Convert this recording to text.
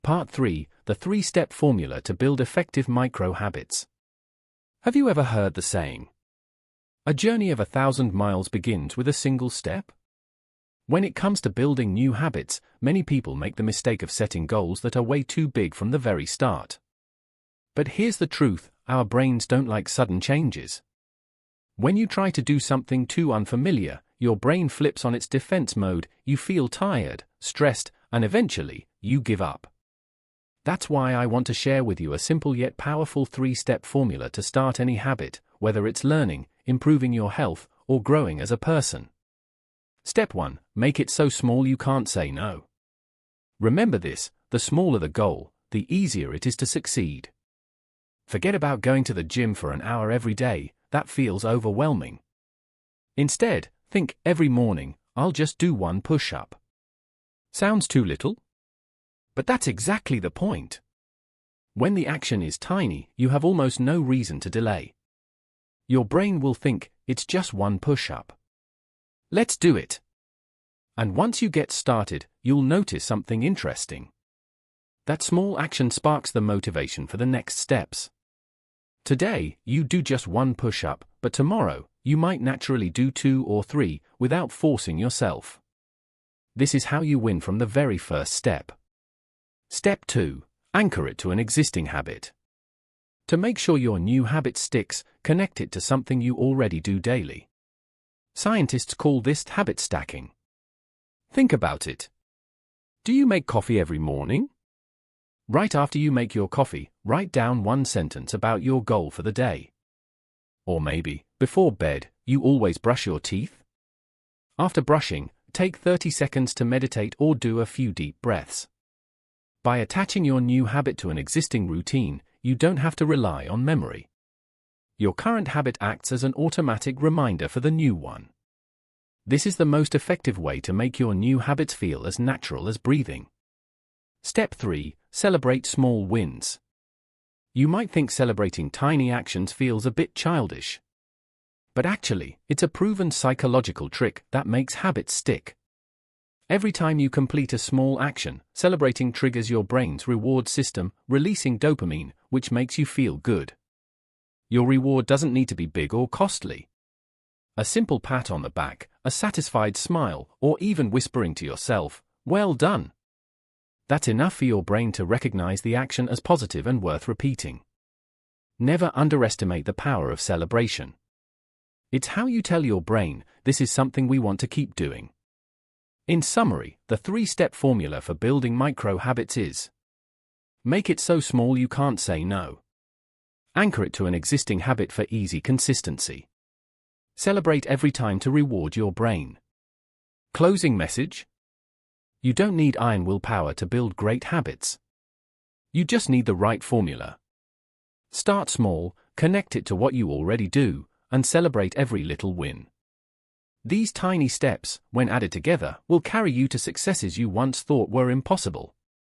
Part 3, the 3-step formula to build effective micro-habits. Have you ever heard the saying, "A journey of 1,000 miles begins with a single step"? When it comes to building new habits, many people make the mistake of setting goals that are way too big from the very start. But here's the truth, our brains don't like sudden changes. When you try to do something too unfamiliar, your brain flips on its defense mode, you feel tired, stressed, and eventually, you give up. That's why I want to share with you a simple yet powerful 3-step formula to start any habit, whether it's learning, improving your health, or growing as a person. Step 1. Make it so small you can't say no. Remember this, the smaller the goal, the easier it is to succeed. Forget about going to the gym for an hour every day, that feels overwhelming. Instead, think, every morning, I'll just do 1 push-up. Sounds too little? But that's exactly the point. When the action is tiny, you have almost no reason to delay. Your brain will think, it's just 1 push-up. Let's do it. And once you get started, you'll notice something interesting. That small action sparks the motivation for the next steps. Today, you do just 1 push-up, but tomorrow, you might naturally do 2 or 3 without forcing yourself. This is how you win from the very first step. Step 2. Anchor it to an existing habit. To make sure your new habit sticks, connect it to something you already do daily. Scientists call this habit stacking. Think about it. Do you make coffee every morning? Right after you make your coffee, write down 1 sentence about your goal for the day. Or maybe, before bed, you always brush your teeth? After brushing, take 30 seconds to meditate or do a few deep breaths. By attaching your new habit to an existing routine, you don't have to rely on memory. Your current habit acts as an automatic reminder for the new one. This is the most effective way to make your new habits feel as natural as breathing. Step 3. Celebrate small wins. You might think celebrating tiny actions feels a bit childish. But actually, it's a proven psychological trick that makes habits stick. Every time you complete a small action, celebrating triggers your brain's reward system, releasing dopamine, which makes you feel good. Your reward doesn't need to be big or costly. A simple pat on the back, a satisfied smile, or even whispering to yourself, "Well done." That's enough for your brain to recognize the action as positive and worth repeating. Never underestimate the power of celebration. It's how you tell your brain, this is something we want to keep doing. In summary, the 3-step formula for building micro-habits is: make it so small you can't say no. Anchor it to an existing habit for easy consistency. Celebrate every time to reward your brain. Closing message? You don't need iron willpower to build great habits. You just need the right formula. Start small, connect it to what you already do, and celebrate every little win. These tiny steps, when added together, will carry you to successes you once thought were impossible.